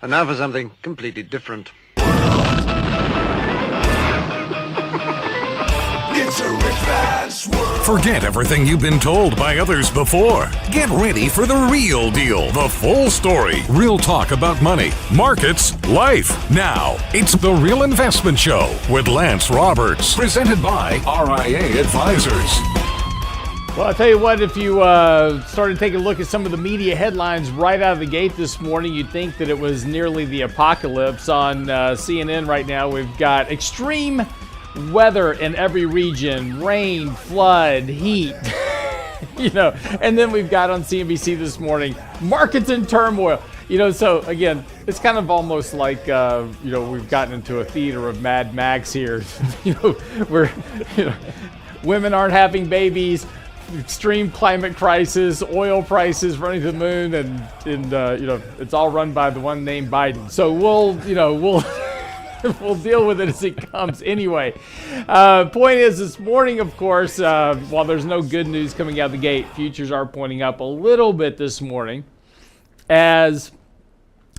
And now for something completely different. Forget everything you've been told by others before. Get ready for the real deal, the full story. Real talk about money, markets, life. Now, it's The Real Investment Show with Lance Roberts, presented by RIA Advisors. Well, I'll tell you what, if you started taking a look at some of the media headlines right out of the gate this morning, you'd think that it was nearly the apocalypse. On CNN right now, we've got extreme weather in every region, rain, flood, heat, and then we've got on CNBC this morning, markets in turmoil. So again, it's kind of almost like, we've gotten into a theater of Mad Max here. Where, women aren't having babies, extreme climate crisis, oil prices running to the moon, and it's all run by the one named Biden. So we'll we'll deal with it as it comes anyway. Point is, this morning, of course, while there's no good news coming out of the gate, futures are pointing up a little bit this morning as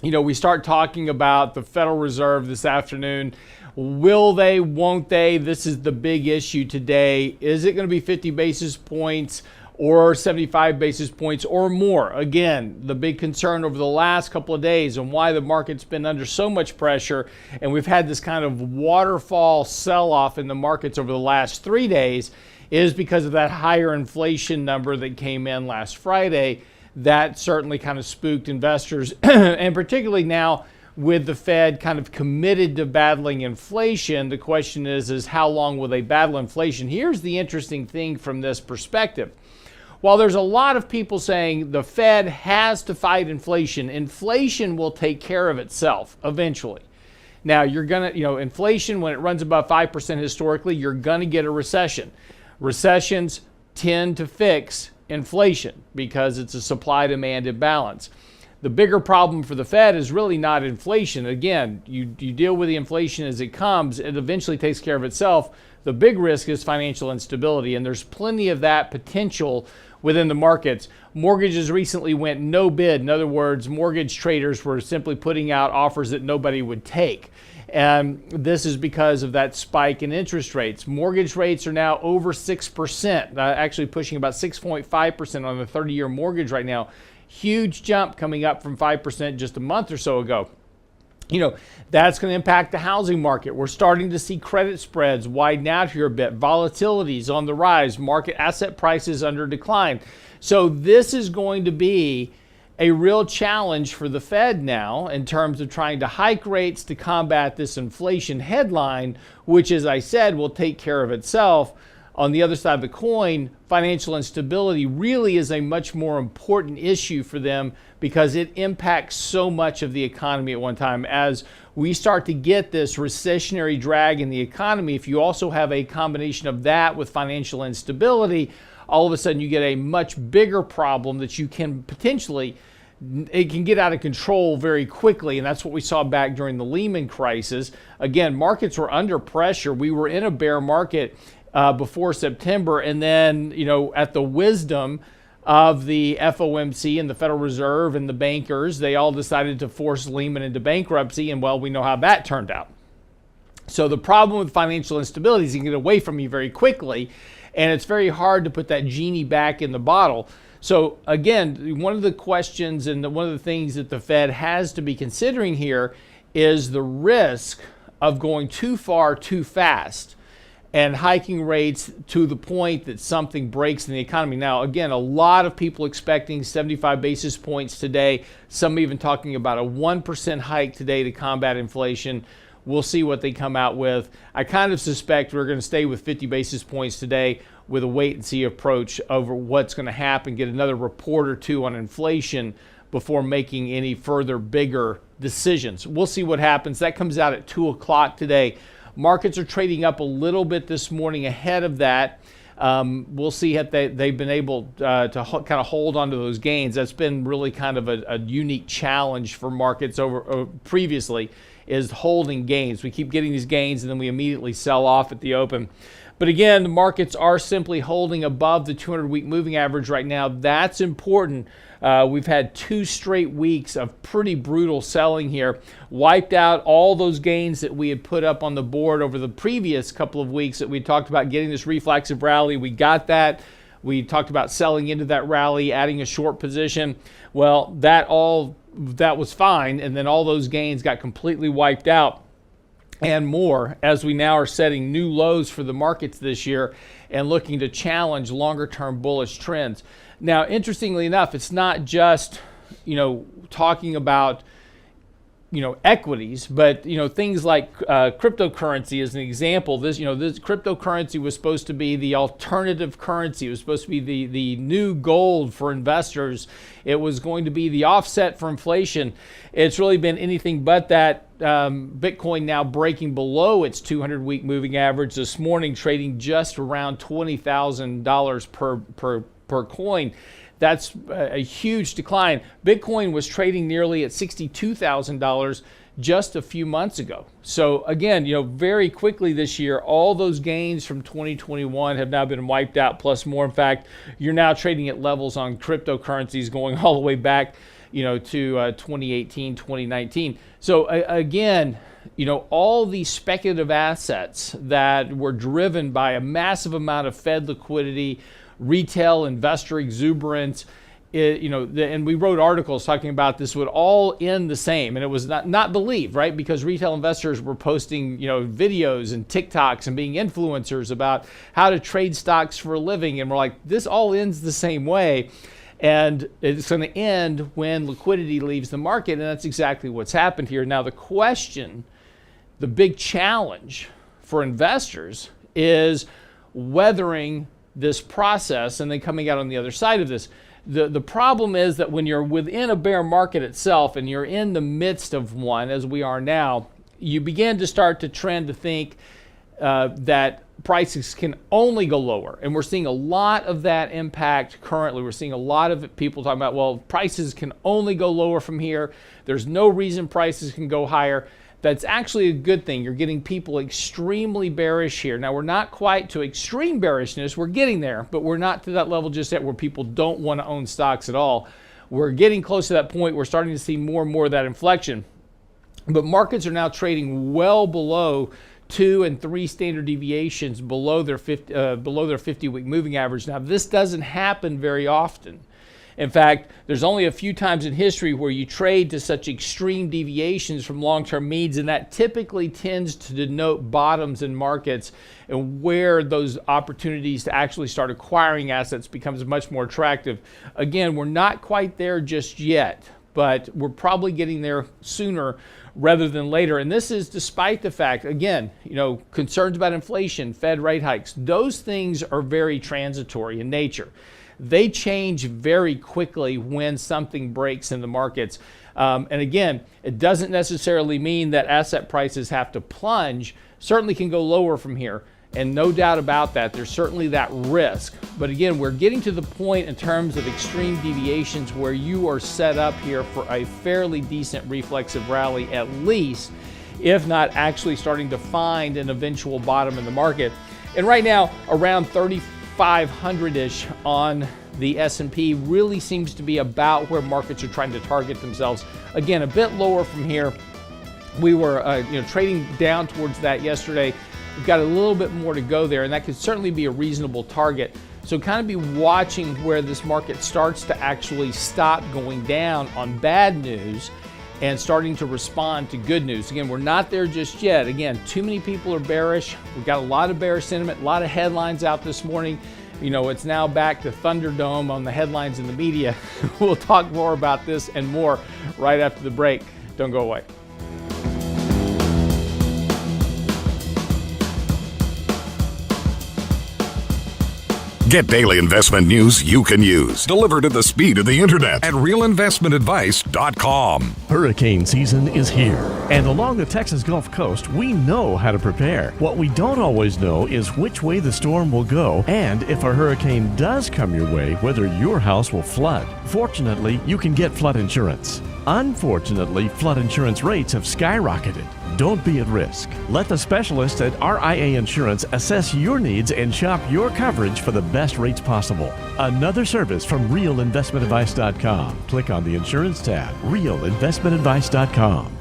we start talking about the Federal Reserve this afternoon. Will they, won't they? This is the big issue today. Is it going to be 50 basis points or 75 basis points or more? Again, the big concern over the last couple of days and why the market's been under so much pressure, and we've had this kind of waterfall sell-off in the markets over the last 3 days, is because of that higher inflation number that came in last Friday. That certainly kind of spooked investors, and particularly now with the Fed kind of committed to battling inflation, the question is how long will they battle inflation? Here's the interesting thing from this perspective. While there's a lot of people saying the Fed has to fight inflation, inflation will take care of itself eventually. Now, you're going to, inflation, when it runs above 5% historically, you're going to get a recession. Recessions tend to fix inflation because it's a supply-demand imbalance. The bigger problem for the Fed is really not inflation. Again, you deal with the inflation as it comes, it eventually takes care of itself. The big risk is financial instability, and there's plenty of that potential within the markets. Mortgages recently went no bid. In other words, mortgage traders were simply putting out offers that nobody would take. And this is because of that spike in interest rates. Mortgage rates are now over 6%, actually pushing about 6.5% on the 30-year mortgage right now. Huge jump coming up from 5% just a month or so ago. That's going to impact the housing market. We're starting to see credit spreads widen out here a bit. Volatility is on the rise. Market asset prices under decline. So this is going to be a real challenge for the Fed now in terms of trying to hike rates to combat this inflation headline, which, as I said, will take care of itself. On the other side of the coin, financial instability really is a much more important issue for them because it impacts so much of the economy at one time. As we start to get this recessionary drag in the economy, if you also have a combination of that with financial instability, all of a sudden you get a much bigger problem that you can potentially it can get out of control very quickly, and that's what we saw back during the Lehman crisis. Again, markets were under pressure. We were in a bear market before September, and then, at the wisdom of the FOMC and the Federal Reserve and the bankers, they all decided to force Lehman into bankruptcy, and well, we know how that turned out. So the problem with financial instability is you can get away from you very quickly, and it's very hard to put that genie back in the bottle. So again, one of the questions and one of the things that the Fed has to be considering here is the risk of going too far too fast and hiking rates to the point that something breaks in the economy. Now, again, a lot of people expecting 75 basis points today, some even talking about a 1% hike today to combat inflation. We'll see what they come out with. I kind of suspect we're going to stay with 50 basis points today with a wait and see approach over what's going to happen, get another report or two on inflation before making any further bigger decisions. We'll see what happens. That comes out at 2 o'clock today. Markets are trading up a little bit this morning ahead of that. We'll see if they've been able to kind of hold on to those gains. That's been really kind of a unique challenge for markets over previously, is holding gains. We keep getting these gains and then we immediately sell off at the open. But again, the markets are simply holding above the 200-week moving average right now. That's important. We've had 2 straight weeks of pretty brutal selling here, wiped out all those gains that we had put up on the board over the previous couple of weeks that we talked about getting this reflexive rally. We got that. We talked about selling into that rally, adding a short position. Well, that was fine, and then all those gains got completely wiped out and more as we now are setting new lows for the markets this year and looking to challenge longer-term bullish trends. Now, interestingly enough, it's not just, talking about, equities, but, things like cryptocurrency as an example. This cryptocurrency was supposed to be the alternative currency. It was supposed to be the new gold for investors. It was going to be the offset for inflation. It's really been anything but that. Bitcoin now breaking below its 200-week moving average this morning, trading just around $20,000 per coin. That's a huge decline. Bitcoin was trading nearly at $62,000 just a few months ago. So again, very quickly this year, all those gains from 2021 have now been wiped out, plus more. In fact, you're now trading at levels on cryptocurrencies going all the way back, to 2018, 2019. So again, all these speculative assets that were driven by a massive amount of Fed liquidity, retail investor exuberance, and we wrote articles talking about this would all end the same, and it was not believed, right? Because retail investors were posting, videos and TikToks and being influencers about how to trade stocks for a living, and we're like, this all ends the same way, and it's going to end when liquidity leaves the market, and that's exactly what's happened here. Now, the question, the big challenge for investors is weathering this process and then coming out on the other side of this. The problem is that when you're within a bear market itself and you're in the midst of one, as we are now, you begin to start to trend to think that prices can only go lower. And we're seeing a lot of that impact currently. We're seeing a lot of people talking about, well, prices can only go lower from here. There's no reason prices can go higher. That's actually a good thing. You're getting people extremely bearish here. Now, we're not quite to extreme bearishness. We're getting there, but we're not to that level just yet where people don't want to own stocks at all. We're getting close to that point. We're starting to see more and more of that inflection. But markets are now trading well below 2 and 3 standard deviations below their 50-week moving average. Now, this doesn't happen very often. In fact, there's only a few times in history where you trade to such extreme deviations from long-term means, and that typically tends to denote bottoms in markets and where those opportunities to actually start acquiring assets becomes much more attractive. Again, we're not quite there just yet, but we're probably getting there sooner rather than later. And this is despite the fact, again, concerns about inflation, Fed rate hikes. Those things are very transitory in nature. They change very quickly when something breaks in the markets. And again, it doesn't necessarily mean that asset prices have to plunge. Certainly can go lower from here. And no doubt about that, there's certainly that risk. But again, we're getting to the point in terms of extreme deviations where you are set up here for a fairly decent reflexive rally at least, if not actually starting to find an eventual bottom in the market. And right now, around 3,500-ish on the S&P really seems to be about where markets are trying to target themselves. Again, a bit lower from here. We were trading down towards that yesterday. We've got a little bit more to go there, and that could certainly be a reasonable target. So kind of be watching where this market starts to actually stop going down on bad news and starting to respond to good news. Again, we're not there just yet. Again, too many people are bearish. We've got a lot of bearish sentiment, a lot of headlines out this morning. It's now back to Thunderdome on the headlines in the media. We'll talk more about this and more right after the break. Don't go away. Get daily investment news you can use, delivered at the speed of the internet at realinvestmentadvice.com. Hurricane season is here, and along the Texas Gulf Coast, we know how to prepare. What we don't always know is which way the storm will go, and if a hurricane does come your way, whether your house will flood. Fortunately, you can get flood insurance. Unfortunately, flood insurance rates have skyrocketed. Don't be at risk. Let the specialists at RIA Insurance assess your needs and shop your coverage for the best rates possible. Another service from realinvestmentadvice.com. Click on the insurance tab, realinvestmentadvice.com.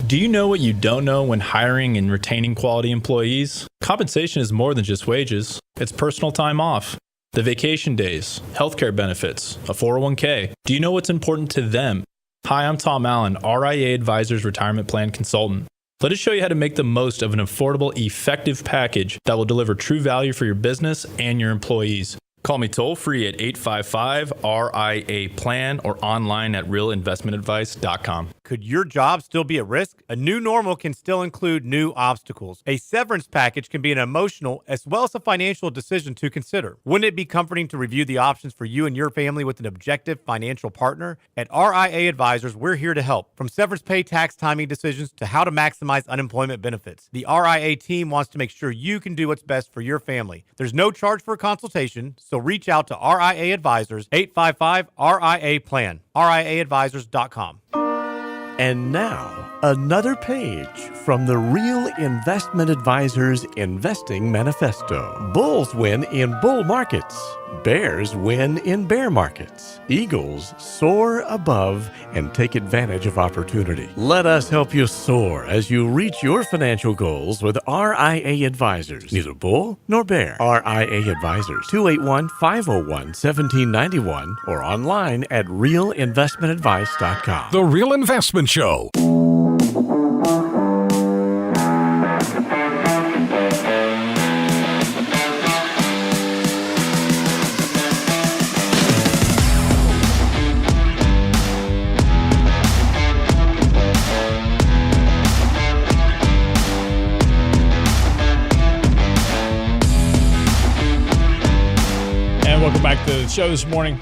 Do you know what you don't know when hiring and retaining quality employees? Compensation is more than just wages. It's personal time off, the vacation days, healthcare benefits, a 401k. Do you know what's important to them? Hi, I'm Tom Allen, RIA Advisors Retirement Plan Consultant. Let us show you how to make the most of an affordable, effective package that will deliver true value for your business and your employees. Call me toll-free at 855-RIA-PLAN or online at realinvestmentadvice.com. Could your job still be at risk? A new normal can still include new obstacles. A severance package can be an emotional as well as a financial decision to consider. Wouldn't it be comforting to review the options for you and your family with an objective financial partner? At RIA Advisors, we're here to help. From severance pay, tax timing decisions to how to maximize unemployment benefits, the RIA team wants to make sure you can do what's best for your family. There's no charge for a consultation, so reach out to RIA Advisors, 855-RIA-PLAN, RIAadvisors.com. And now, another page from the Real Investment Advisors Investing Manifesto. Bulls win in bull markets. Bears win in bear markets. Eagles soar above and take advantage of opportunity. Let us help you soar as you reach your financial goals with RIA Advisors. Neither bull nor bear. RIA Advisors, 281-501-1791 or online at realinvestmentadvice.com. The Real Investment Show. Welcome back to the show this morning.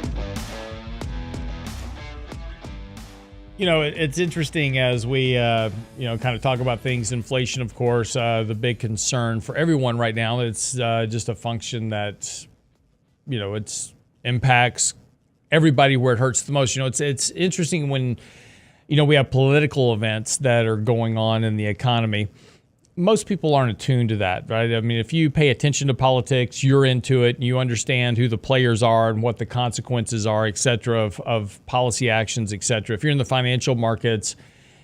It's interesting as we, kind of talk about things. Inflation, of course, the big concern for everyone right now. It's just a function that, it impacts everybody where it hurts the most. It's interesting when, we have political events that are going on in the economy. Most people aren't attuned to that, right? I mean, if you pay attention to politics, you're into it, and you understand who the players are and what the consequences are, et cetera, of policy actions, et cetera. If you're in the financial markets,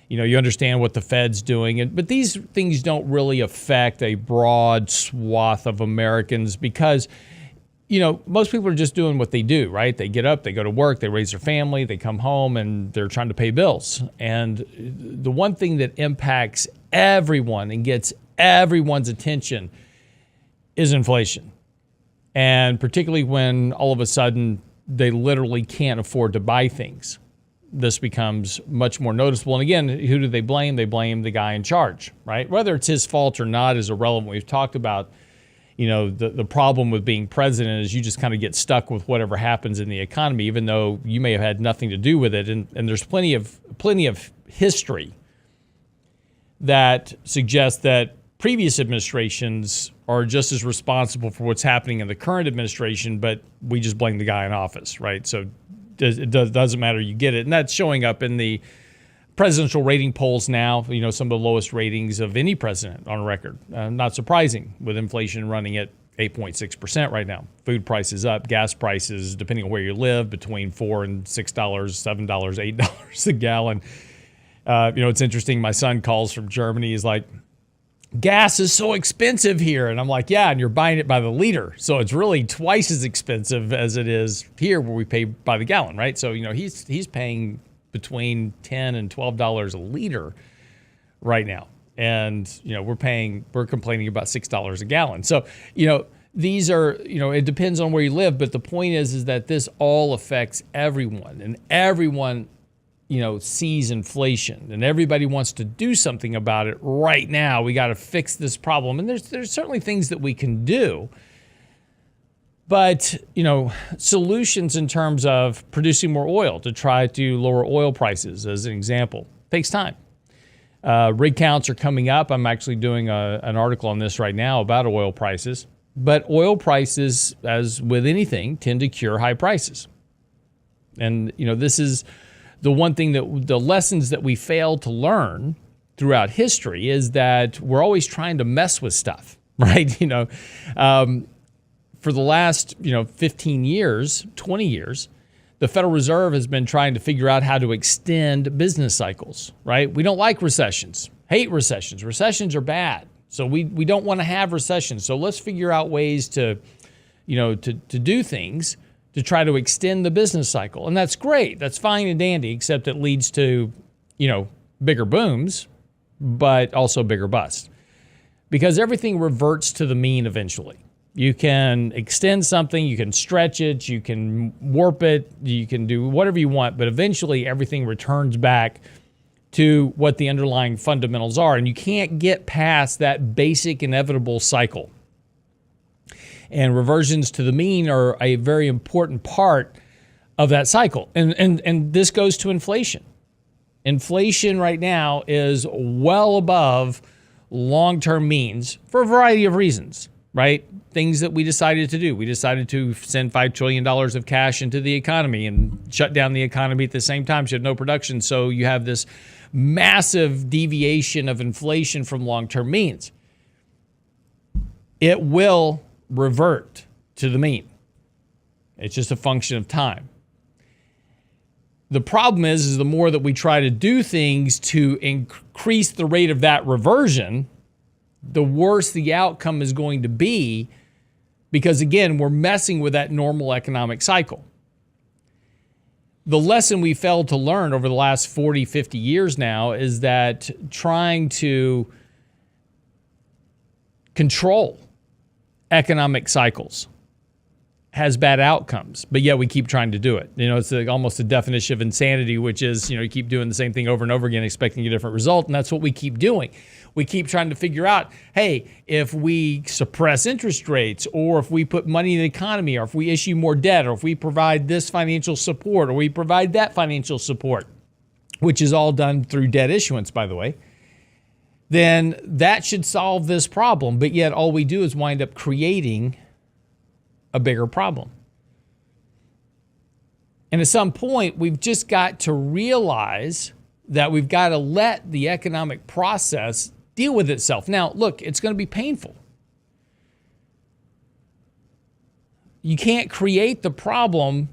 you understand what the Fed's doing. But these things don't really affect a broad swath of Americans because, most people are just doing what they do, right? They get up, they go to work, they raise their family, they come home, and they're trying to pay bills. And the one thing that impacts everyone and gets everyone's attention is inflation. And particularly when all of a sudden they literally can't afford to buy things, this becomes much more noticeable. And again, who do they blame? They blame the guy in charge, right? Whether it's his fault or not is irrelevant. We've talked about, the problem with being president is you just kind of get stuck with whatever happens in the economy, even though you may have had nothing to do with it. And there's plenty of history that suggests that previous administrations are just as responsible for what's happening in the current administration, but we just blame the guy in office, right? So it doesn't matter. You get it. And that's showing up in the presidential rating polls now, some of the lowest ratings of any president on record. Not surprising with inflation running at 8.6% right now. Food prices up, gas prices, depending on where you live, between $4 and $6, $7, $8 a gallon. It's interesting. My son calls from Germany. He's like, gas is so expensive here. And I'm like, yeah, and you're buying it by the liter. So it's really twice as expensive as it is here where we pay by the gallon, right? So, he's paying between $10 and $12 a liter right now. And, we're complaining about $6 a gallon. So, these are, it depends on where you live. But the point is that this all affects everyone, and everyone, sees inflation, and everybody wants to do something about it right now. We got to fix this problem. And there's certainly things that we can do. But, solutions in terms of producing more oil to try to lower oil prices, as an example, takes time. Rig counts are coming up. I'm actually doing an article on this right now about oil prices. But oil prices, as with anything, tend to cure high prices. And, this is the one thing that the lessons that we fail to learn throughout history is that we're always trying to mess with stuff, right? For the last, 15 years, 20 years, the Federal Reserve has been trying to figure out how to extend business cycles, right? We don't like recessions, hate recessions. Recessions are bad. So we don't want to have recessions. So let's figure out ways to do things to try to extend the business cycle. And that's great. That's fine and dandy, except it leads to, bigger booms, but also bigger busts. Because everything reverts to the mean eventually. You can extend something, you can stretch it, you can warp it, you can do whatever you want, but eventually everything returns back to what the underlying fundamentals are. And you can't get past that basic inevitable cycle. And reversions to the mean are a very important part of that cycle. And this goes to inflation. Inflation right now is well above long-term means for a variety of reasons, right? Things that we decided to do. We decided to send $5 trillion of cash into the economy and shut down the economy at the same time. So you have no production. So you have this massive deviation of inflation from long-term means. It will revert to the mean. It's just a function of time. The problem is the more that we try to do things to increase the rate of that reversion, the worse the outcome is going to be, because again, we're messing with that normal economic cycle. The lesson we failed to learn over the last 40, 50 years now is that trying to control economic cycles has bad outcomes, but yet we keep trying to do it. It's almost a definition of insanity, which is, you keep doing the same thing over and over again, expecting a different result. And that's what we keep doing. We keep trying to figure out, hey, if we suppress interest rates, or if we put money in the economy, or if we issue more debt, or if we provide this financial support, or we provide that financial support, which is all done through debt issuance, by the way, then that should solve this problem. But yet all we do is wind up creating a bigger problem. And at some point, we've just got to realize that we've got to let the economic process deal with itself. Now, look, it's going to be painful. You can't create the problem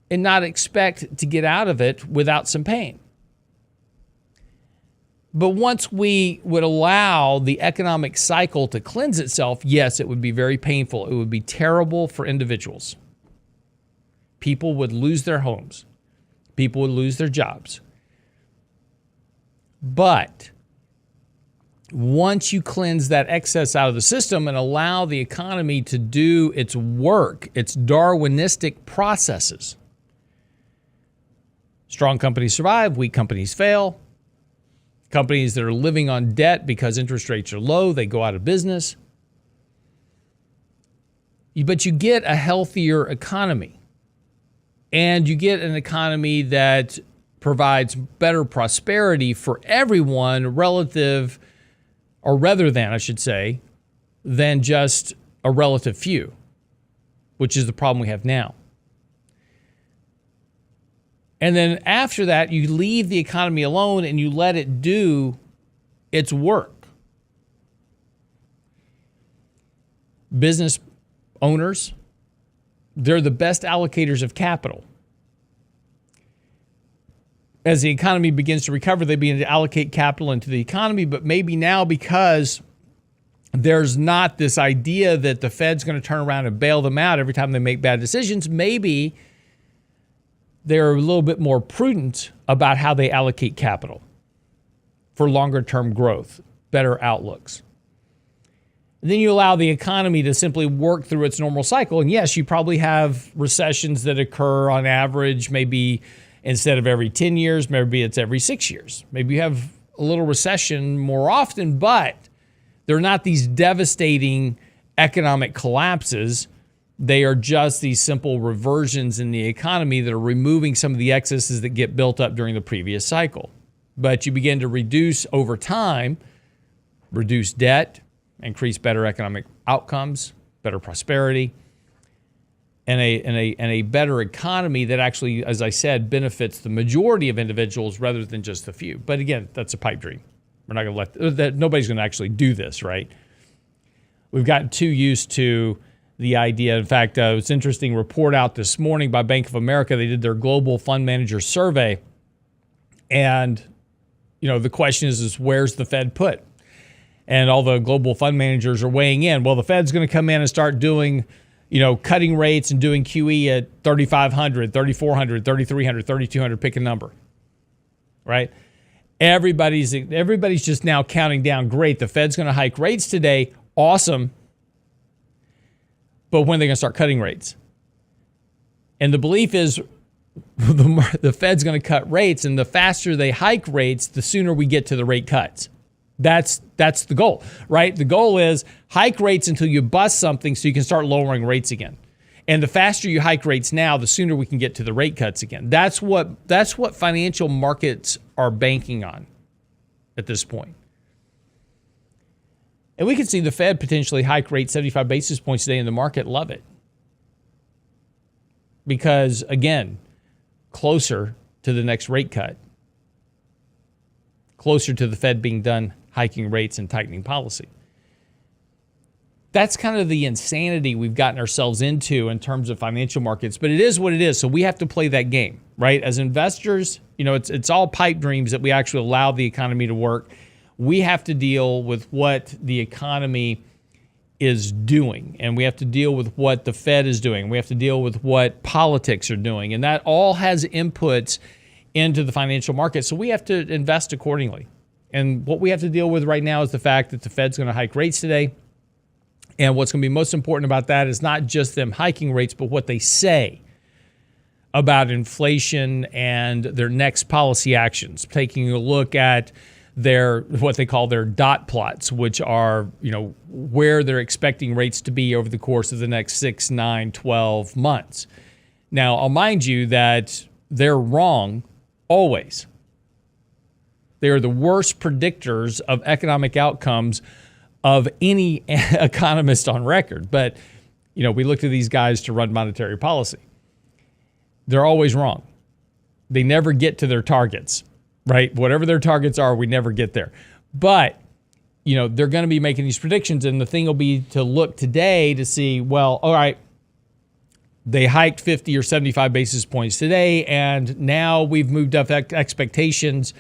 and not expect to get out of it without some pain. But once we would allow the economic cycle to cleanse itself, yes, it would be very painful. It would be terrible for individuals. People would lose their homes. People would lose their jobs. But once you cleanse that excess out of the system and allow the economy to do its work, its Darwinistic processes, strong companies survive, weak companies fail. Companies that are living on debt because interest rates are low, they go out of business. But you get a healthier economy. And you get an economy that provides better prosperity for everyone relative or rather than, I should say, than just a relative few, which is the problem we have now. And then after that, you leave the economy alone and you let it do its work. Business owners, they're the best allocators of capital. As the economy begins to recover, they begin to allocate capital into the economy, but maybe now because there's not this idea that the Fed's going to turn around and bail them out every time they make bad decisions, maybe they're a little bit more prudent about how they allocate capital for longer term growth, better outlooks. And then you allow the economy to simply work through its normal cycle. And yes, you probably have recessions that occur on average, maybe instead of every 10 years, maybe it's every 6 years. Maybe you have a little recession more often, but they're not these devastating economic collapses. They are just these simple reversions in the economy that are removing some of the excesses that get built up during the previous cycle. But you begin to reduce over time, reduce debt, increase better economic outcomes, better prosperity, and a better economy that actually, as I said, benefits the majority of individuals rather than just the few. But again, that's a pipe dream. We're not going to let that. Nobody's going to actually do this, right? We've gotten too used to the idea. In fact, it's an interesting report out this morning by Bank of America. They did their global fund manager survey, and the question is where's the Fed put? And all the global fund managers are weighing in. Well, the Fed's going to come in and start doing, cutting rates and doing QE at 3,500, 3,400, 3,300, 3,200, pick a number, right? Everybody's just now counting down. Great, the Fed's going to hike rates today. Awesome. But when are they going to start cutting rates? And the belief is the Fed's going to cut rates, and the faster they hike rates, the sooner we get to the rate cuts. That's the goal, right? The goal is hike rates until you bust something so you can start lowering rates again. And the faster you hike rates now, the sooner we can get to the rate cuts again. That's what financial markets are banking on at this point. And we could see the Fed potentially hike rates 75 basis points today, and the market love it. Because, again, closer to the next rate cut, closer to the Fed being done hiking rates and tightening policy. That's kind of the insanity we've gotten ourselves into in terms of financial markets, but it is what it is. So we have to play that game, right? As investors, it's all pipe dreams that we actually allow the economy to work. We have to deal with what the economy is doing, and we have to deal with what the Fed is doing. We have to deal with what politics are doing, and that all has inputs into the financial market. So we have to invest accordingly. And what we have to deal with right now is the fact that the Fed's going to hike rates today. And what's going to be most important about that is not just them hiking rates, but what they say about inflation and their next policy actions. Taking a look at what they call their dot plots, which are, where they're expecting rates to be over the course of the next 6, 9, 12 months. Now, I'll mind you that they're wrong always. They are the worst predictors of economic outcomes of any economist on record. But, we look to these guys to run monetary policy. They're always wrong. They never get to their targets, right? Whatever their targets are, we never get there. But, they're going to be making these predictions, and the thing will be to look today to see, well, all right, they hiked 50 or 75 basis points today, and now we've moved up expectations,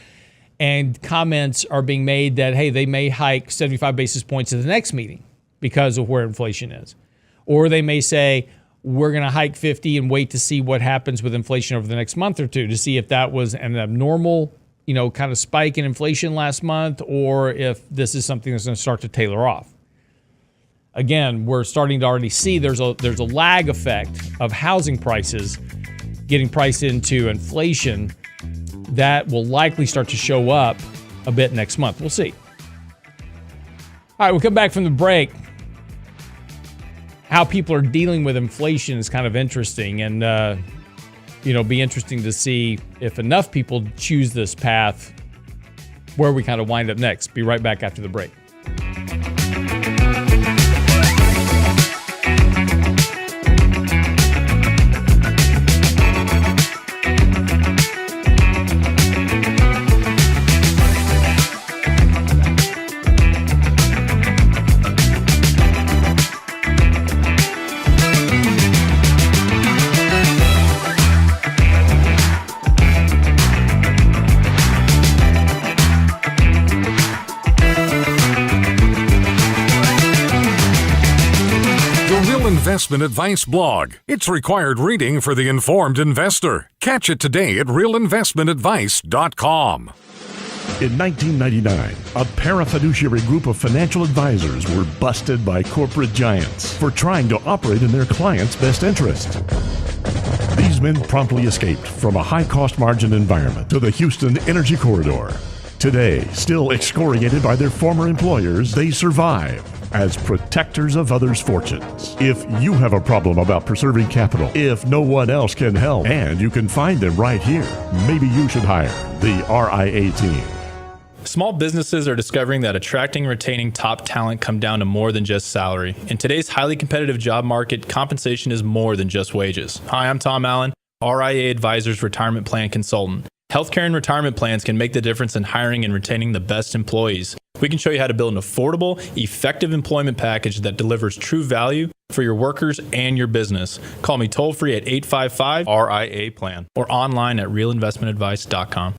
and comments are being made that, hey, they may hike 75 basis points at the next meeting because of where inflation is. Or they may say, we're going to hike 50 and wait to see what happens with inflation over the next month or two to see if that was an abnormal, kind of spike in inflation last month, or if this is something that's going to start to tailor off. Again, we're starting to already see there's a lag effect of housing prices getting priced into inflation that will likely start to show up a bit next month. We'll see. All right, we'll come back from the break. How people are dealing with inflation is kind of interesting, and be interesting to see if enough people choose this path, where we kind of wind up next. Be right back after the break. Investment Advice blog. It's required reading for the informed investor. Catch it today at realinvestmentadvice.com. In 1999, a parafiduciary group of financial advisors were busted by corporate giants for trying to operate in their clients' best interest. These men promptly escaped from a high-cost margin environment to the Houston Energy Corridor. Today, still excoriated by their former employers, they survive as protectors of others' fortunes. If you have a problem about preserving capital, if no one else can help, and you can find them right here, maybe you should hire the RIA team. Small businesses are discovering that attracting and retaining top talent come down to more than just salary. In today's highly competitive job market, compensation is more than just wages. Hi, I'm Tom Allen, RIA Advisors Retirement Plan Consultant. Healthcare and retirement plans can make the difference in hiring and retaining the best employees. We can show you how to build an affordable, effective employment package that delivers true value for your workers and your business. Call me toll-free at 855-RIA-PLAN or online at realinvestmentadvice.com.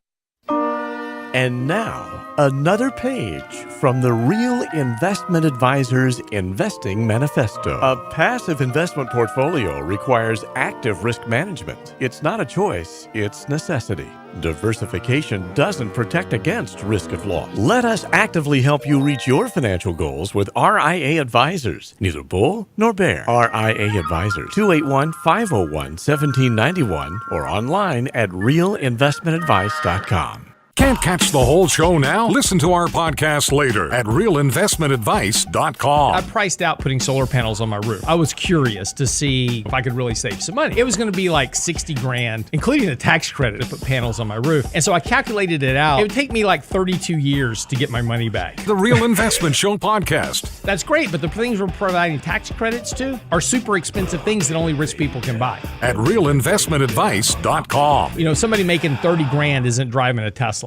And now, another page from the Real Investment Advisors Investing Manifesto. A passive investment portfolio requires active risk management. It's not a choice, it's necessity. Diversification doesn't protect against risk of loss. Let us actively help you reach your financial goals with RIA Advisors. Neither bull nor bear. RIA Advisors, 281-501-1791 or online at realinvestmentadvice.com. Can't catch the whole show now? Listen to our podcast later at realinvestmentadvice.com. I priced out putting solar panels on my roof. I was curious to see if I could really save some money. It was going to be like 60 grand, including a tax credit to put panels on my roof. And so I calculated it out. It would take me like 32 years to get my money back. The Real Investment Show podcast. That's great, but the things we're providing tax credits to are super expensive things that only rich people can buy. At realinvestmentadvice.com. You know, somebody making 30 grand isn't driving a Tesla.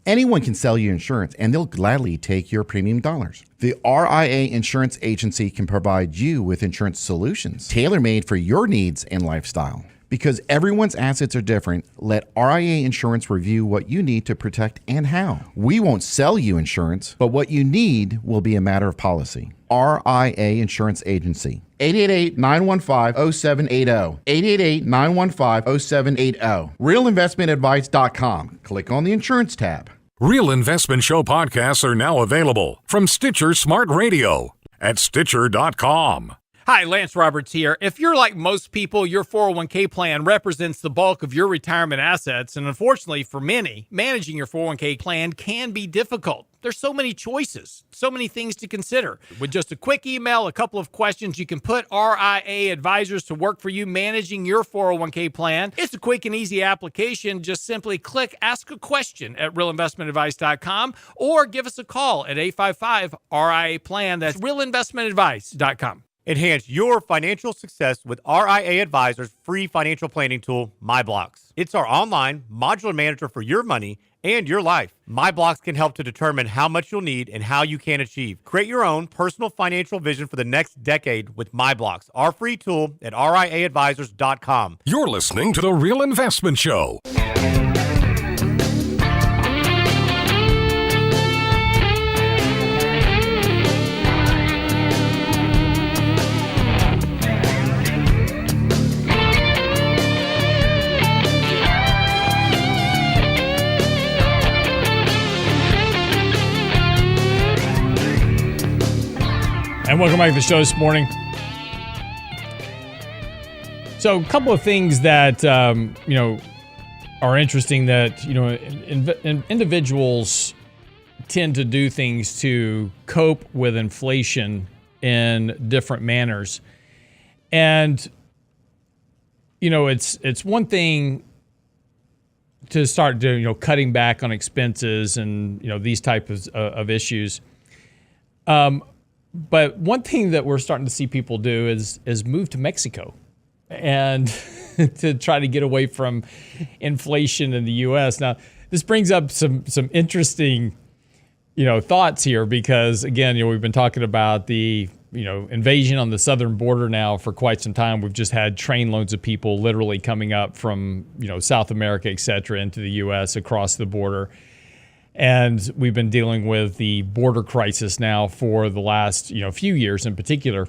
Anyone can sell you insurance, and they'll gladly take your premium dollars. The RIA Insurance Agency can provide you with insurance solutions tailor-made for your needs and lifestyle. Because everyone's assets are different, let RIA Insurance review what you need to protect and how. We won't sell you insurance, but what you need will be a matter of policy. RIA Insurance Agency. 888-915-0780. 888-915-0780. RealInvestmentAdvice.com. Click on the insurance tab. Real Investment Show podcasts are now available from Stitcher Smart Radio at Stitcher.com. Hi, Lance Roberts here. If you're like most people, your 401k plan represents the bulk of your retirement assets. And unfortunately for many, managing your 401k plan can be difficult. There's so many choices, so many things to consider. With just a quick email, a couple of questions, you can put RIA Advisors to work for you managing your 401k plan. It's a quick and easy application. Just simply click Ask a Question at realinvestmentadvice.com or give us a call at 855-RIA-PLAN. That's realinvestmentadvice.com. Enhance your financial success with RIA Advisors' free financial planning tool, MyBlocks. It's our online modular manager for your money and your life. MyBlocks can help to determine how much you'll need and how you can achieve. Create your own personal financial vision for the next decade with MyBlocks, our free tool at RIAadvisors.com. You're listening to The Real Investment Show. And welcome back to the show this morning. So a couple of things that, are interesting that, individuals tend to do things to cope with inflation in different manners. And, it's one thing to start doing, cutting back on expenses and, these types of issues. But one thing that we're starting to see people do is move to Mexico and to try to get away from inflation in the U.S. Now, this brings up some interesting, thoughts here because, again, we've been talking about the, invasion on the southern border now for quite some time. We've just had trainloads of people literally coming up from, South America, et cetera, into the U.S. across the border. And we've been dealing with the border crisis now for the last, few years in particular.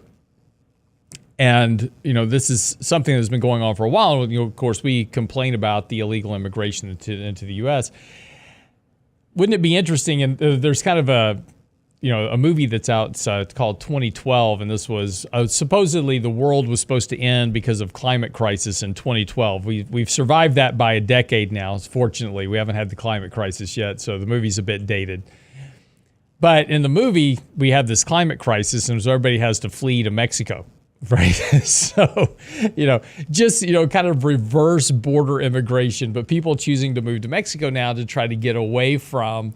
And, this is something that's been going on for a while. Of course, we complain about the illegal immigration into the U.S. Wouldn't it be interesting? And there's kind of a movie that's out it's called 2012. And this was supposedly the world was supposed to end because of climate crisis in 2012. We've survived that by a decade now. Fortunately, we haven't had the climate crisis yet. So the movie's a bit dated. But in the movie, we have this climate crisis, and so everybody has to flee to Mexico. Right. So, just, kind of reverse border immigration, but people choosing to move to Mexico now to try to get away from,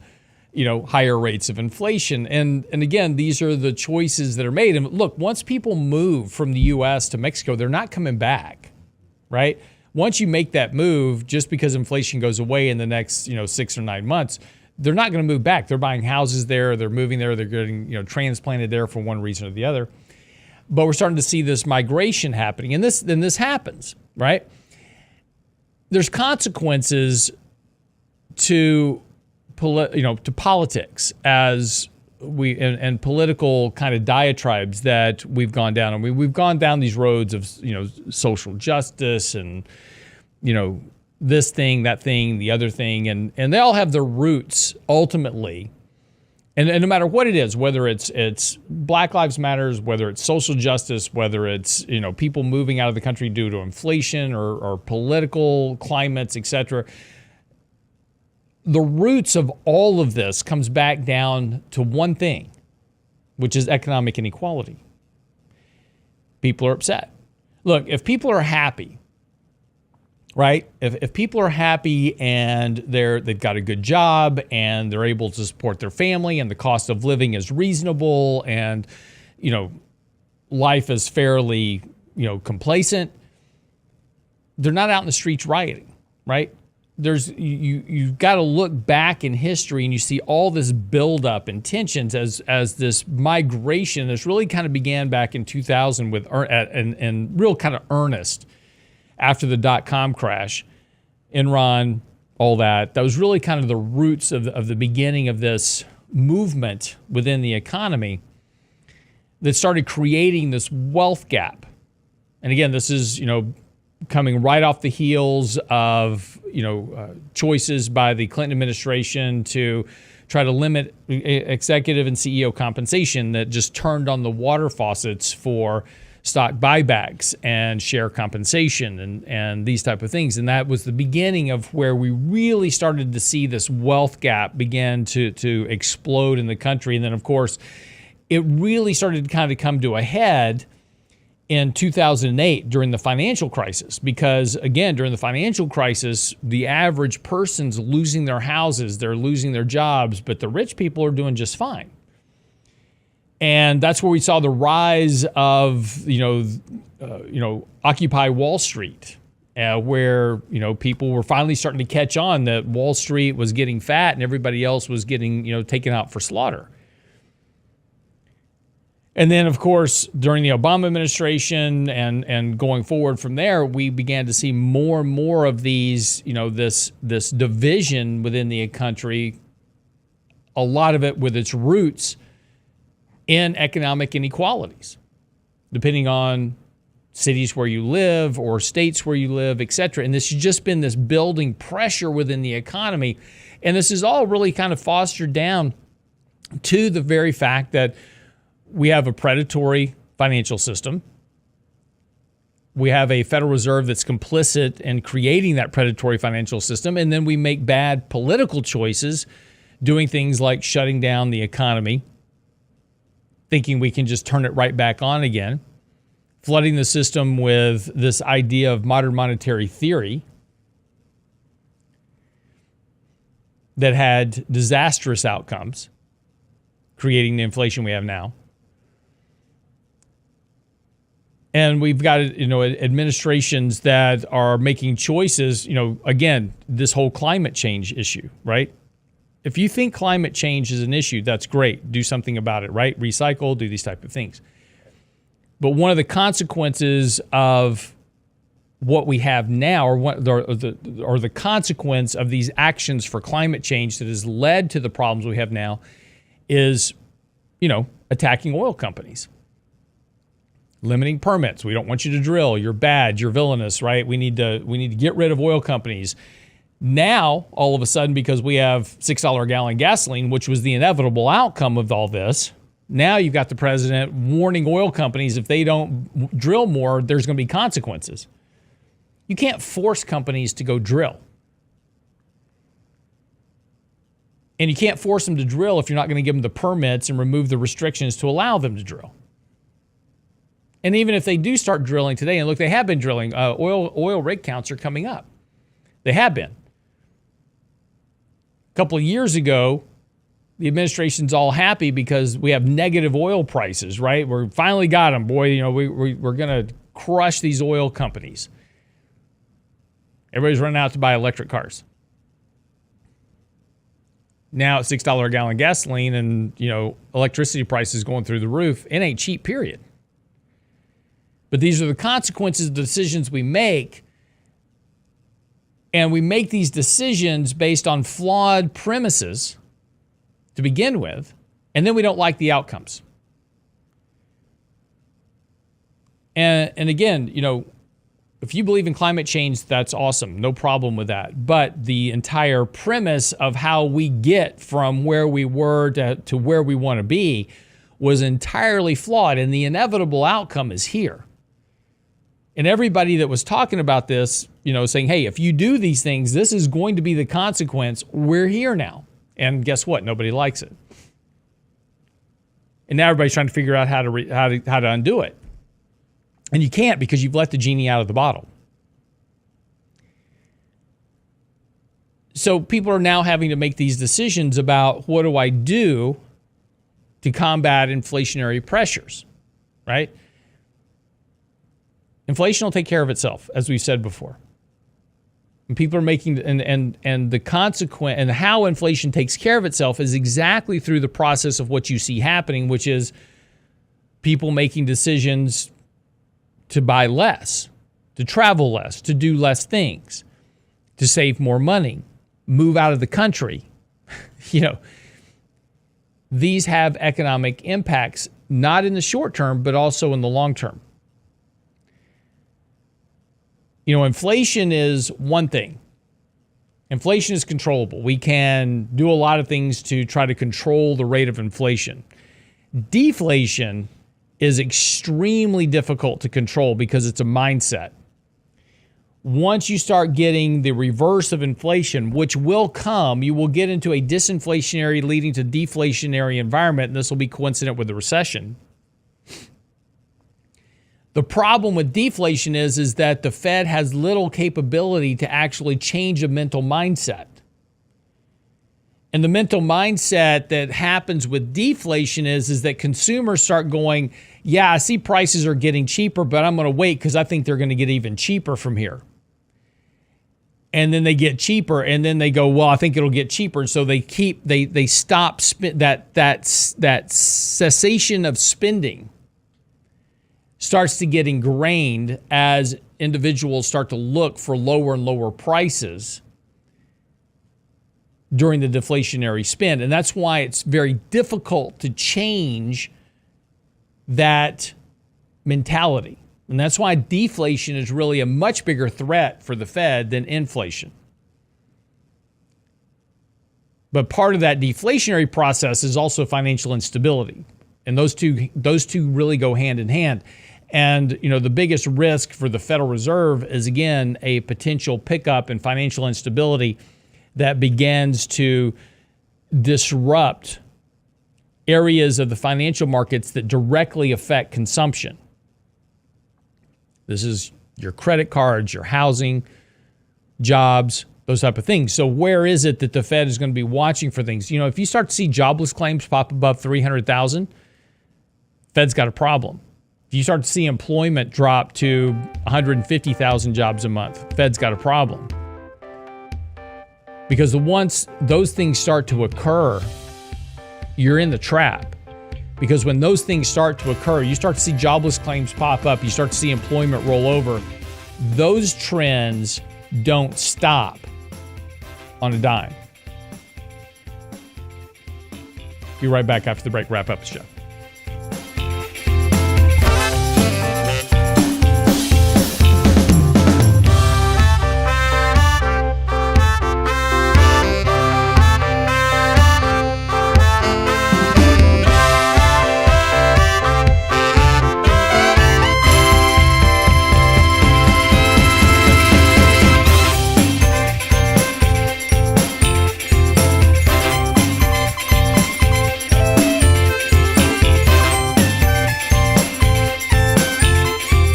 higher rates of inflation. And again, these are the choices that are made. And look, once people move from the U.S. to Mexico, they're not coming back. Right. Once you make that move, just because inflation goes away in the next, 6 or 9 months, they're not going to move back. They're buying houses there. They're moving there. They're getting, transplanted there for one reason or the other. But we're starting to see this migration happening, and this happens, right? There's consequences to politics as and political kind of diatribes that we've gone down. And we've gone down these roads of social justice and this thing, that thing, the other thing, and they all have their roots ultimately. And no matter what it is, whether it's Black Lives Matters, whether it's social justice, whether it's people moving out of the country due to inflation or political climates, et cetera, the roots of all of this comes back down to one thing, which is economic inequality. People are upset. Look, if people are happy, right? If people are happy and they've got a good job and they're able to support their family and the cost of living is reasonable and, life is fairly, complacent, they're not out in the streets rioting, right? You've got to look back in history and you see all this buildup and tensions as this migration. This really kind of began back in 2000 with and real kind of earnest. After the dot-com crash, Enron, all that was really kind of the roots of the beginning of this movement within the economy that started creating this wealth gap. And again, this is, coming right off the heels of, choices by the Clinton administration to try to limit executive and CEO compensation that just turned on the water faucets for stock buybacks and share compensation and these type of things. And that was the beginning of where we really started to see this wealth gap begin to explode in the country. And then, of course, it really started to kind of come to a head in 2008 during the financial crisis. Because, again, during the financial crisis, the average person's losing their houses, they're losing their jobs, but the rich people are doing just fine. And that's where we saw the rise of, Occupy Wall Street, where, people were finally starting to catch on that Wall Street was getting fat and everybody else was getting, taken out for slaughter. And then, of course, during the Obama administration and going forward from there, we began to see more and more of these, this division within the country, a lot of it with its roots in economic inequalities, depending on cities where you live or states where you live, et cetera. And this has just been this building pressure within the economy. And this is all really kind of fostered down to the very fact that we have a predatory financial system. We have a Federal Reserve that's complicit in creating that predatory financial system. And then we make bad political choices, doing things like shutting down the economy, thinking we can just turn it right back on again, flooding the system with this idea of modern monetary theory that had disastrous outcomes, creating the inflation we have now. And we've got, administrations that are making choices, again, this whole climate change issue, right? If you think climate change is an issue, that's great. Do something about it, right? Recycle, do these type of things. But one of the consequences of what we have now, or the consequence of these actions for climate change that has led to the problems we have now, is, attacking oil companies, limiting permits. We don't want you to drill. You're bad. You're villainous, right? We need to get rid of oil companies. Now, all of a sudden, because we have $6 a gallon gasoline, which was the inevitable outcome of all this, now you've got the president warning oil companies if they don't drill more, there's going to be consequences. You can't force companies to go drill. And you can't force them to drill if you're not going to give them the permits and remove the restrictions to allow them to drill. And even if they do start drilling today, and look, they have been drilling, oil rig counts are coming up. They have been. A couple of years ago, the administration's all happy because we have negative oil prices, right? We finally got them. Boy, we're going to crush these oil companies. Everybody's running out to buy electric cars. Now at $6 a gallon gasoline and, electricity prices going through the roof, it ain't cheap, period. But these are the consequences of the decisions we make. And we make these decisions based on flawed premises to begin with, and then we don't like the outcomes. And again, if you believe in climate change, that's awesome. No problem with that. But the entire premise of how we get from where we were to where we want to be was entirely flawed, and the inevitable outcome is here. And everybody that was talking about this, saying, hey, if you do these things, this is going to be the consequence. We're here now. And guess what? Nobody likes it. And now everybody's trying to figure out how to undo it. And you can't, because you've let the genie out of the bottle. So people are now having to make these decisions about, what do I do to combat inflationary pressures, right? Inflation will take care of itself, as we've said before. And people are making, and the consequence, and how inflation takes care of itself is exactly through the process of what you see happening, which is people making decisions to buy less, to travel less, to do less things, to save more money, move out of the country. These have economic impacts, not in the short term, but also in the long term. Inflation is one thing. Inflation is controllable. We can do a lot of things to try to control the rate of inflation. Deflation is extremely difficult to control because it's a mindset. Once you start getting the reverse of inflation, which will come, you will get into a disinflationary leading to deflationary environment, and this will be coincident with the recession. The problem with deflation is that the Fed has little capability to actually change a mental mindset. And the mental mindset that happens with deflation is that consumers start going, yeah, I see prices are getting cheaper, but I'm going to wait because I think they're going to get even cheaper from here. And then they get cheaper, and then they go, well, I think it'll get cheaper. And so they stop that cessation of spending starts to get ingrained as individuals start to look for lower and lower prices during the deflationary spend. And that's why it's very difficult to change that mentality. And that's why deflation is really a much bigger threat for the Fed than inflation. But part of that deflationary process is also financial instability. And those two really go hand in hand. And, the biggest risk for the Federal Reserve is, again, a potential pickup in financial instability that begins to disrupt areas of the financial markets that directly affect consumption. This is your credit cards, your housing, jobs, those type of things. So where is it that the Fed is going to be watching for things? If you start to see jobless claims pop above 300,000, Fed's got a problem. If you start to see employment drop to 150,000 jobs a month, Fed's got a problem. Because once those things start to occur, you're in the trap. Because when those things start to occur, you start to see jobless claims pop up, you start to see employment roll over, those trends don't stop on a dime. Be right back after the break. Wrap up the show.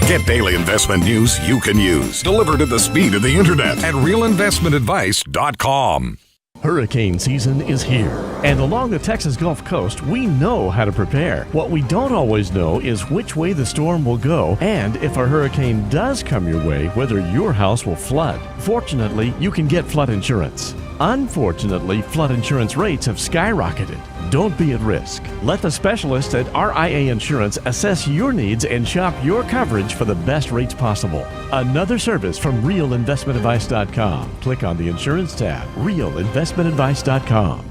Get daily investment news you can use, delivered at the speed of the internet at realinvestmentadvice.com. Hurricane season is here, and along the Texas Gulf Coast, we know how to prepare. What we don't always know is which way the storm will go, and if a hurricane does come your way, whether your house will flood. Fortunately, you can get flood insurance. Unfortunately, flood insurance rates have skyrocketed. Don't be at risk. Let the specialists at RIA Insurance assess your needs and shop your coverage for the best rates possible. Another service from realinvestmentadvice.com. Click on the insurance tab, realinvestmentadvice.com.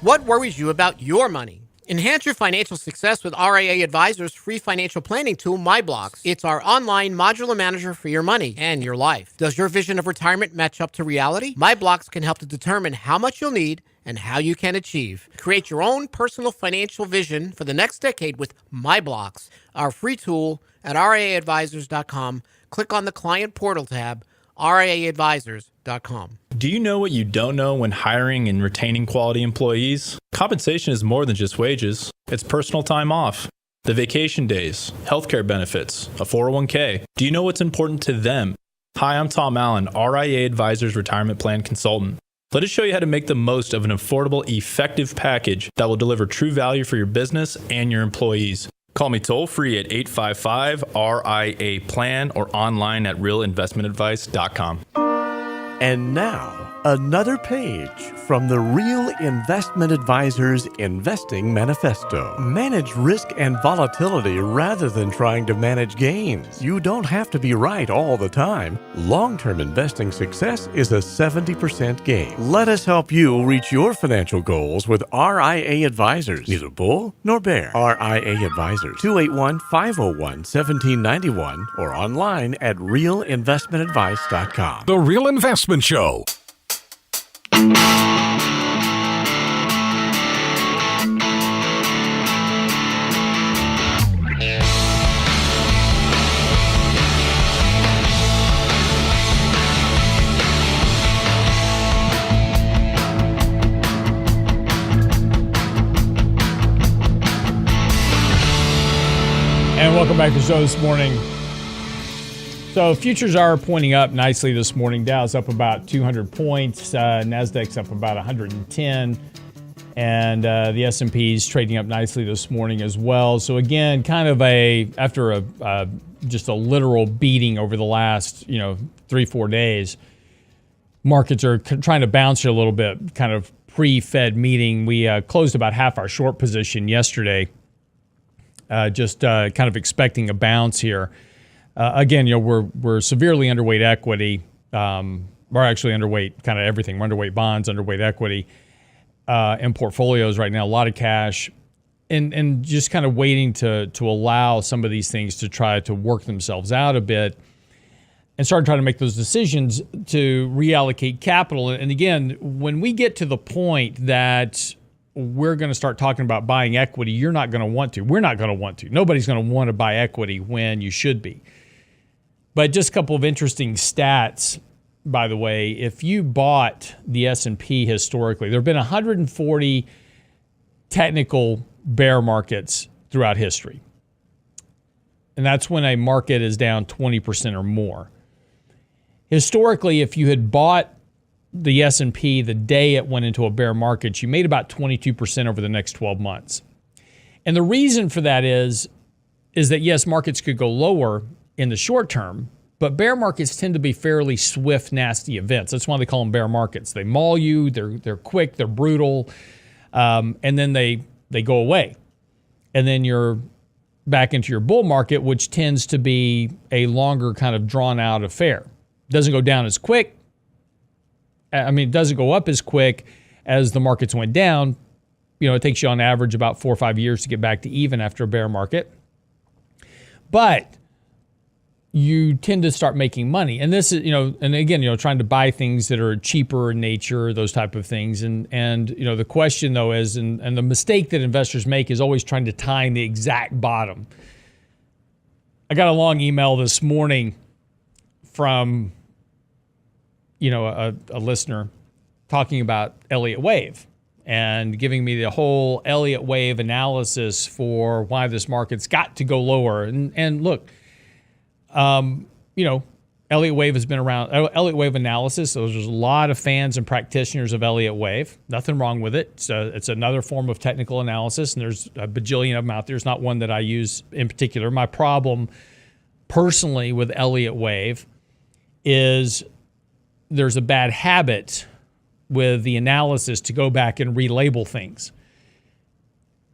What worries you about your money? Enhance your financial success with RIA Advisors' free financial planning tool, MyBlocks. It's our online modular manager for your money and your life. Does your vision of retirement match up to reality? MyBlocks can help to determine how much you'll need and how you can achieve. Create your own personal financial vision for the next decade with MyBlocks, our free tool at RIAadvisors.com. Click on the Client Portal tab, RIAadvisors.com. Do you know what you don't know when hiring and retaining quality employees? Compensation is more than just wages. It's personal time off, the vacation days, healthcare benefits, a 401k. Do you know what's important to them? Hi, I'm Tom Allen, RIA Advisors Retirement Plan Consultant. Let us show you how to make the most of an affordable, effective package that will deliver true value for your business and your employees. Call me toll-free at 855-RIA-PLAN or online at realinvestmentadvice.com. And now, another page from the Real Investment Advisors Investing Manifesto. Manage risk and volatility rather than trying to manage gains. You don't have to be right all the time. Long-term investing success is a 70% gain. Let us help you reach your financial goals with RIA Advisors. Neither bull nor bear. RIA Advisors, 281-501-1791 or online at realinvestmentadvice.com. The Real Investment Show. And welcome back to the show this morning. So futures are pointing up nicely this morning. Dow's up about 200 points. Nasdaq's up about 110. And the S&P's trading up nicely this morning as well. So again, kind of after just a literal beating over the last 3-4 days, markets are trying to bounce here a little bit. Kind of pre-Fed meeting, we closed about half our short position yesterday. Just kind of expecting a bounce here. Again, we're severely underweight equity. We're actually underweight kind of everything. We're underweight bonds, underweight equity, in portfolios right now. A lot of cash, and just kind of waiting to allow some of these things to try to work themselves out a bit, and start trying to make those decisions to reallocate capital. And again, when we get to the point that we're going to start talking about buying equity, you're not going to want to. We're not going to want to. Nobody's going to want to buy equity when you should be. But just a couple of interesting stats, by the way. If you bought the S&P historically, there have been 140 technical bear markets throughout history. And that's when a market is down 20% or more. Historically, if you had bought the S&P the day it went into a bear market, you made about 22% over the next 12 months. And the reason for that is that, yes, markets could go lower in the short term, but bear markets tend to be fairly swift, nasty events. That's why they call them bear markets. They maul you, they're quick, they're brutal, and then they go away. And then you're back into your bull market, which tends to be a longer kind of drawn-out affair. Doesn't go down as quick. It doesn't go up as quick as the markets went down. It takes you on average about 4 or 5 years to get back to even after a bear market. But you tend to start making money. And this is, and again, trying to buy things that are cheaper in nature, those type of things. And the question though is, and the mistake that investors make is always trying to time the exact bottom. I got a long email this morning from, a listener talking about Elliott Wave and giving me the whole Elliott Wave analysis for why this market's got to go lower. And look, Elliott Wave has been around. Elliott Wave analysis, so there's a lot of fans and practitioners of Elliott Wave. Nothing wrong with it. So it's another form of technical analysis, and there's a bajillion of them out there. There's not one that I use in particular. My problem personally with Elliott Wave is there's a bad habit with the analysis to go back and relabel things.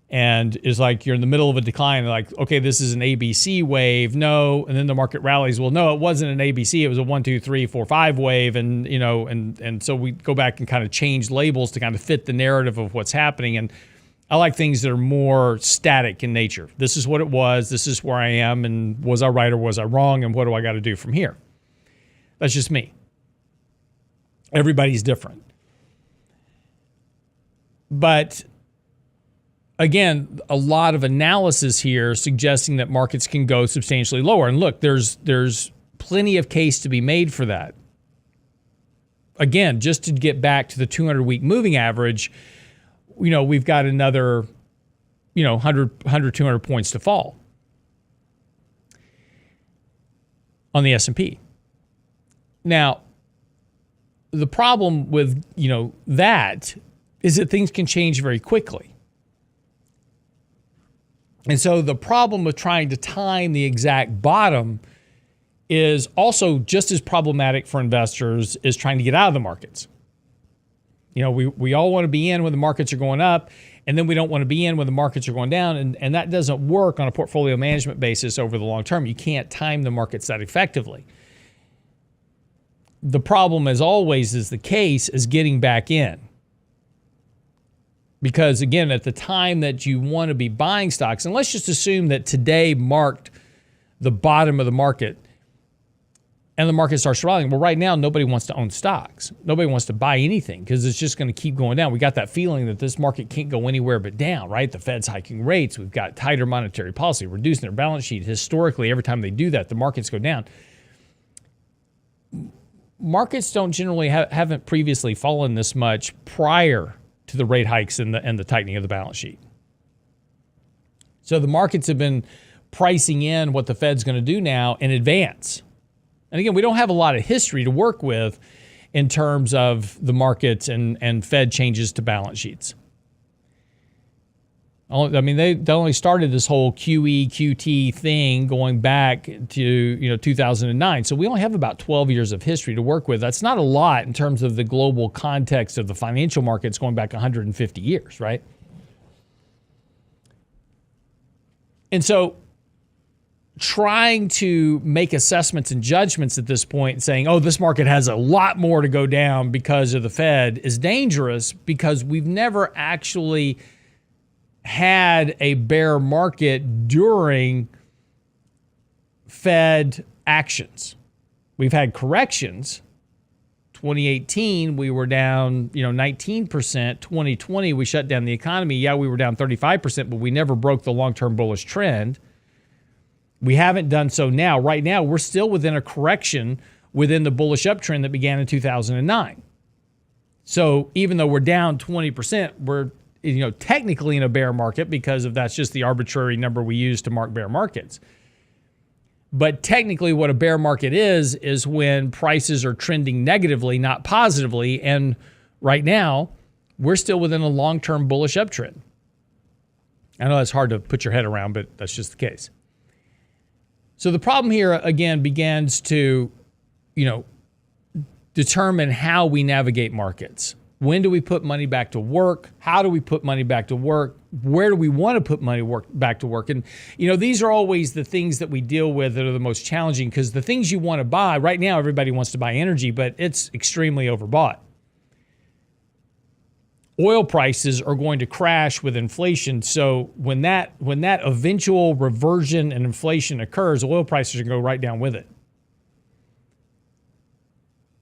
And it's like you're in the middle of a decline, like, okay, this is an ABC wave. No. And then the market rallies. Well, no, it wasn't an ABC. It was a 1, 2, 3, 4, 5 wave. And, and so we go back and kind of change labels to kind of fit the narrative of what's happening. And I like things that are more static in nature. This is what it was. This is where I am. And was I right or was I wrong? And what do I got to do from here? That's just me. Everybody's different. But again, a lot of analysis here suggesting that markets can go substantially lower. And look, there's plenty of case to be made for that. Again, just to get back to the 200-week moving average, we've got another, 100, 200 points to fall on the S&P. Now, the problem with, that is that things can change very quickly. And so the problem with trying to time the exact bottom is also just as problematic for investors as trying to get out of the markets. We all want to be in when the markets are going up, and then we don't want to be in when the markets are going down, and that doesn't work on a portfolio management basis over the long term. You can't time the markets that effectively. The problem, as always is the case, is getting back in. Because, again, at the time that you want to be buying stocks, and let's just assume that today marked the bottom of the market and the market starts rallying. Well, right now, nobody wants to own stocks. Nobody wants to buy anything because it's just going to keep going down. We got that feeling that this market can't go anywhere but down, right? The Fed's hiking rates. We've got tighter monetary policy, reducing their balance sheet. Historically, every time they do that, the markets go down. Markets don't generally haven't previously fallen this much prior to the rate hikes and the tightening of the balance sheet. So the markets have been pricing in what the Fed's going to do now in advance. And again, we don't have a lot of history to work with in terms of the markets and Fed changes to balance sheets. They only started this whole QE, QT thing going back to 2009. So we only have about 12 years of history to work with. That's not a lot in terms of the global context of the financial markets going back 150 years, right? And so trying to make assessments and judgments at this point and saying, oh, this market has a lot more to go down because of the Fed is dangerous because we've never actually had a bear market during Fed actions. We've had corrections. 2018, we were down, 19%. 2020, we shut down the economy. Yeah, we were down 35%, but we never broke the long-term bullish trend. We haven't done so now. Right now, we're still within a correction within the bullish uptrend that began in 2009. So even though we're down 20%, we're technically in a bear market because of that's just the arbitrary number we use to mark bear markets. But technically what a bear market is when prices are trending negatively, not positively. And right now, we're still within a long-term bullish uptrend. I know that's hard to put your head around, but that's just the case. So the problem here, again, begins to, determine how we navigate markets. When do we put money back to work? How do we put money back to work? Where do we want to put money back to work? And, these are always the things that we deal with that are the most challenging, because the things you want to buy, right now everybody wants to buy energy, but it's extremely overbought. Oil prices are going to crash with inflation. So when that eventual reversion in inflation occurs, oil prices are going to go right down with it.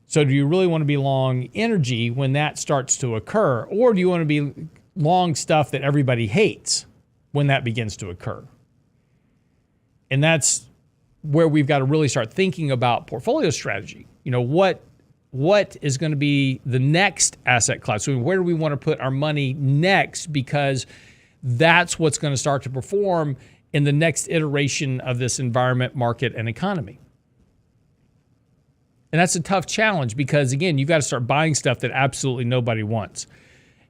So do you really want to be long energy when that starts to occur? Or do you want to be long stuff that everybody hates when that begins to occur? And that's where we've got to really start thinking about portfolio strategy. What is going to be the next asset class? So where do we want to put our money next? Because that's what's going to start to perform in the next iteration of this environment, market, and economy. And that's a tough challenge because, again, you've got to start buying stuff that absolutely nobody wants.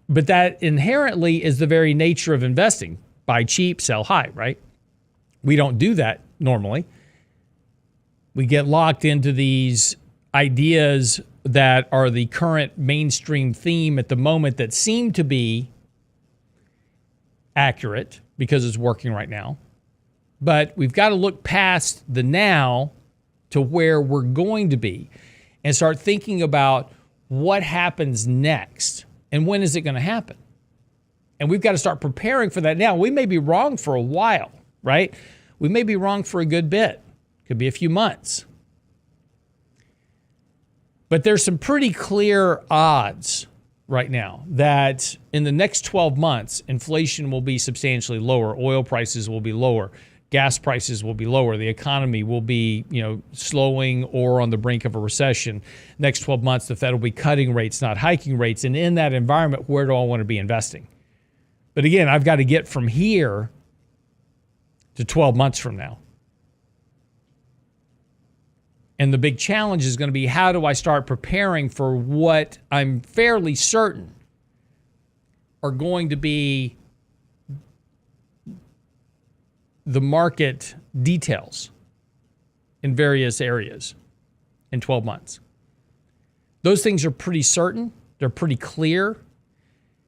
But that inherently is the very nature of investing. Buy cheap, sell high, right? We don't do that normally. We get locked into these ideas that are the current mainstream theme at the moment that seem to be accurate because it's working right now. But we've got to look past the now to where we're going to be and start thinking about what happens next and when is it going to happen. And we've got to start preparing for that now. We may be wrong for a while, right? We may be wrong for a good bit. Could be a few months. But there's some pretty clear odds right now that in the next 12 months, inflation will be substantially lower. Oil prices will be lower. Gas prices will be lower. The economy will be, slowing or on the brink of a recession. Next 12 months, the Fed will be cutting rates, not hiking rates. And in that environment, where do I want to be investing? But again, I've got to get from here to 12 months from now. And the big challenge is going to be, how do I start preparing for what I'm fairly certain are going to be the market details in various areas in 12 months. Those things are pretty certain. They're pretty clear.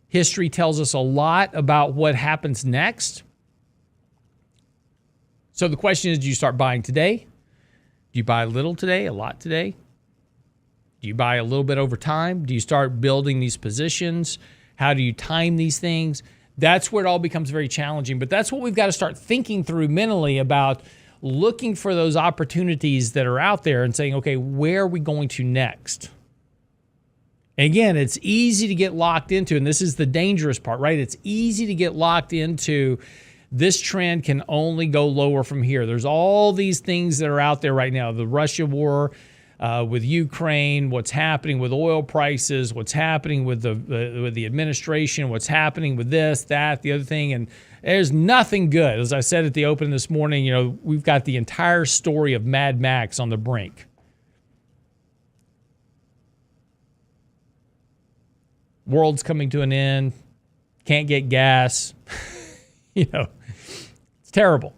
History tells us a lot about what happens next. So the question is, do you start buying today? Do you buy a little today, a lot today? Do you buy a little bit over time? Do you start building these positions? How do you time these things? That's where it all becomes very challenging. But that's what we've got to start thinking through mentally about, looking for those opportunities that are out there and saying, okay, where are we going to next? And again, it's easy to get locked into, and this is the dangerous part, right? It's easy to get locked into, this trend can only go lower from here. There's all these things that are out there right now. The Russia war with Ukraine, what's happening with oil prices, what's happening with the administration, what's happening with this, that, the other thing. And there's nothing good. As I said at the open this morning, we've got the entire story of Mad Max on the brink. World's coming to an end. Can't get gas. It's terrible.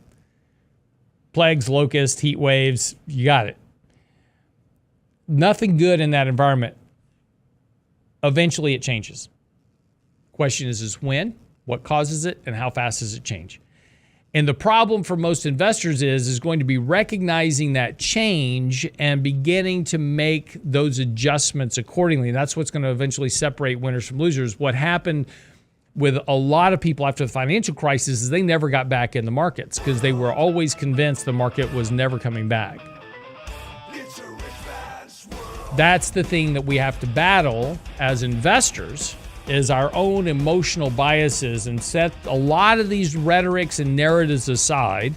Plagues, locusts, heat waves, you got it. Nothing good in that environment. Eventually it changes. Question is when, what causes it, and how fast does it change? And the problem for most investors is going to be recognizing that change and beginning to make those adjustments accordingly. And that's what's going to eventually separate winners from losers. What happened with a lot of people after the financial crisis is they never got back in the markets because they were always convinced the market was never coming back. That's the thing that we have to battle as investors, is our own emotional biases, and set a lot of these rhetorics and narratives aside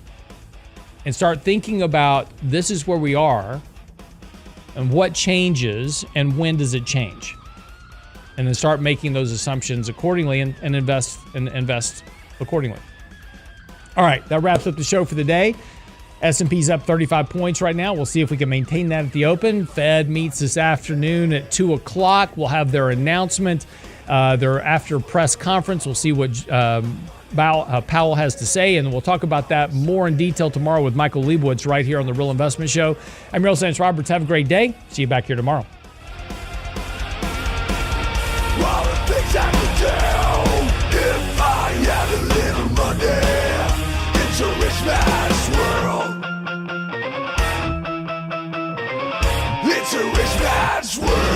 and start thinking about, this is where we are and what changes and when does it change, and then start making those assumptions accordingly and invest accordingly. All right, that wraps up the show for the day. S&P's up 35 points right now. We'll see if we can maintain that at the open. Fed meets this afternoon at 2 o'clock. We'll have their announcement, their after press conference. We'll see what Powell has to say, and we'll talk about that more in detail tomorrow with Michael Leibowitz right here on The Real Investment Show. I'm Real Lance Roberts. Have a great day. See you back here tomorrow. All the things I could do if I had a little money. It's a rich man's world. It's a rich man's world.